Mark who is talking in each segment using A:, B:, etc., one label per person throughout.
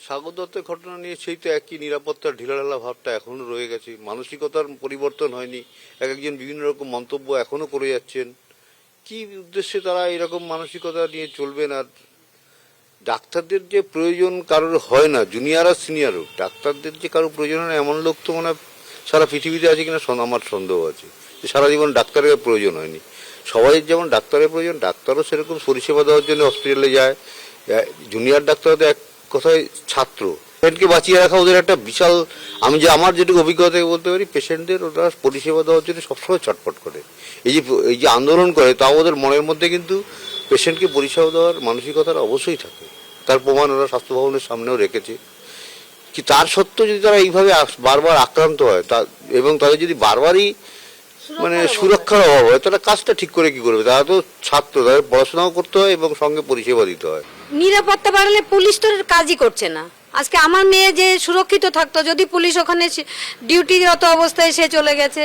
A: সাগর দত্তের ঘটনা নিয়ে সেই তো একই নিরাপত্তার ঢিলাঢালা ভাবটা এখনো রয়ে গেছে, মানসিকতার পরিবর্তন হয়নি। একজন বিভিন্ন রকম মন্তব্য এখনো করে যাচ্ছেন। কি উদ্দেশ্যে তারা এরকম মানসিকতা নিয়ে চলবেন? আর ডাক্তারদের যে প্রয়োজন কারোর হয় না, জুনিয়র আর সিনিয়র হোক, ডাক্তারদের যে কারোর প্রয়োজন হয় না এমন লোক তো মানে সারা পৃথিবীতে আছে কিনা আমার সন্দেহ আছে যে সারা জীবন ডাক্তারের প্রয়োজন হয়নি। সবাই যেমন ডাক্তারের প্রয়োজন, ডাক্তারও সেরকম পরিষেবা দেওয়ার জন্য হসপিটালে যায়। জুনিয়র ডাক্তার তো এক কথায় ছাত্র। পেশেন্টকে বাঁচিয়ে রাখা ওদের একটা বিশাল, আমার যেটুকু অভিজ্ঞতা থেকে বলতে পারি, পেশেন্টদের ওরা পরিষেবা দেওয়ার জন্য সবসময় ছটফট করে। এই যে আন্দোলন করে, তাও ওদের মনের মধ্যে কিন্তু পেশেন্টকে পরিষেবা দেওয়ার মানসিকতাটা অবশ্যই থাকে। তার প্রমাণ ওরা স্বাস্থ্য ভবনের সামনেও রেখেছে। কি তার সত্ত্বেও যদি তারা এইভাবে বারবার আক্রান্ত হয় এবং তাদের যদি বারবারই মানে সুরক্ষার অভাব হয়, তারা কাজটা ঠিক করে কি করবে? তারা তো ছাত্র, তাদের পড়াশোনাও করতে হয় এবং সঙ্গে পরিষেবা দিতে হয়।
B: নিরাপত্তা বাড়ালে পুলিশ তো কাজই করছে না। আজকে আমার মেয়ে যে সুরক্ষিত থাকতো, যদি পুলিশ ওখানে ডিউটিরত অবস্থায় সে চলে গেছে,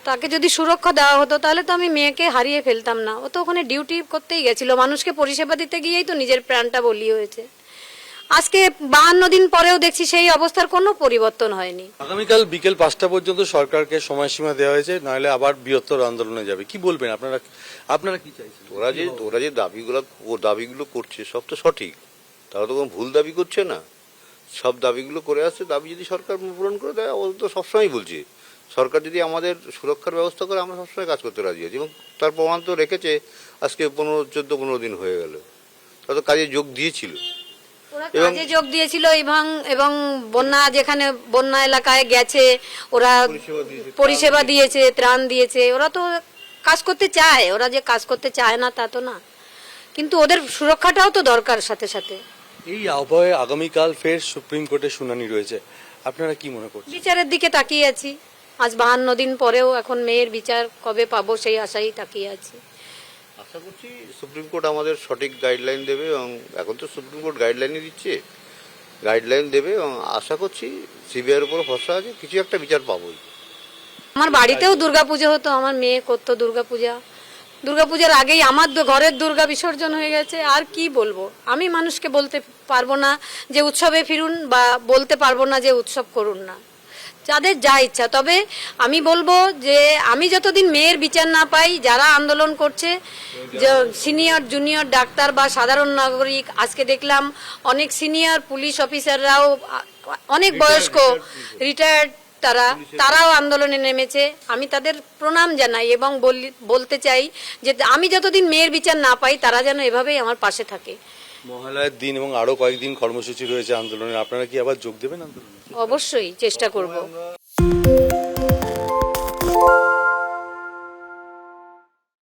B: তাকে যদি সুরক্ষা দেওয়া হতো তাহলে তো আমি মেয়েকে হারিয়ে ফেলতাম না। ও তো ওখানে ডিউটি করতেই গেছিল, মানুষকে পরিষেবা দিতে গিয়েই তো নিজের প্রাণটা বলি হয়েছে। আজকে 52 দিন পরেও দেখছি সেই অবস্থার কোনো পরিবর্তন হয়নি।
C: আগামীকাল বিকেল 5টা পর্যন্ত সরকারকে সময়সীমা দেওয়া হয়েছে, নইলে আবার বৃহত্তর আন্দোলনে যাবে। কি বলবেন আপনারা কি চাইছেন?
A: ওরা যে দাবিগুলো করছে সব তো সঠিক, তারা তো কোনো ভুল দাবি করছে না। সব দাবিগুলো করে আসছে, দাবি যদি সরকার পূরণ করে দেয়, ও তো সবসময় বলছে সরকার যদি আমাদের সুরক্ষার ব্যবস্থা করে আমরা সবসময় কাজ করতে রাজি আছি, এবং তার প্রমাণ তো রেখেছে। আজকে 14-15 দিন হয়ে গেল, তারা তো কাজে যোগ দিয়েছিল।
B: কাজে যোগ দিয়েছিল এবং বন্যা, যেখানে বন্যা এলাকায় গেছে ওরা পরিষেবা দিয়েছে, ত্রাণ দিয়েছে। ওরা তো কাজ করতে চায়, ওরা যে কাজ করতে চায় না তা তো না, কিন্তু ওদের সুরক্ষাটাও তো দরকার সাথে সাথে।
C: এই আবহাওয়ায় আগামীকাল ফের সুপ্রিম কোর্টে শুনানি রয়েছে, আপনারা কি মনে করছেন?
B: বিচারের দিকে তাকিয়ে আছি। আজ 52 দিন পরেও এখন মেয়ের বিচার কবে পাবো সেই আশাই তাকিয়ে আছি।
A: আশা করছি সুপ্রিম কোর্ট আমাদের সঠিক গাইডলাইন দেবে, এবং এখন তো সুপ্রিম কোর্ট গাইডলাইনই দিচ্ছে, গাইডলাইন দেবে, এবং আশা করছি সিবিআইয়ের উপর ভরসা আছে, কিছু একটা বিচার পাবোই।
B: আমার বাড়িতেও দুর্গাপুজো হতো, আমার মেয়ে করতো দুর্গাপূজার আগেই আমার ঘরের দুর্গা বিসর্জন হয়ে গেছে। আর কি বলবো, আমি মানুষকে বলতে পারবো না যে উৎসবে ফিরুন, বা বলতে পারবো না যে উৎসব করুন না, যাদের যা ইচ্ছা। তবে আমি বলবো যে আমি যতদিন মেয়ের বিচার না পাই, যারা আন্দোলন করছে, যে সিনিয়র জুনিয়র ডাক্তার বা সাধারণ নাগরিক, আজকে দেখলাম অনেক সিনিয়র পুলিশ অফিসাররাও, অনেক বয়স্ক রিটায়ার্ড, তারাও আন্দোলনে নেমেছে। আমি তাদের প্রণাম জানাই এবং বলতে চাই যে আমি যতদিন মেয়ের বিচার না পাই, তারা যেন এভাবেই আমার পাশে থাকে।
C: মহালয়ার দিন এবং আরো কয়েকদিন কর্মসূচি রয়েছে আন্দোলনের, আপনারা কি আবার যোগ দেবেন আন্দোলনে?
B: অবশ্যই চেষ্টা করব।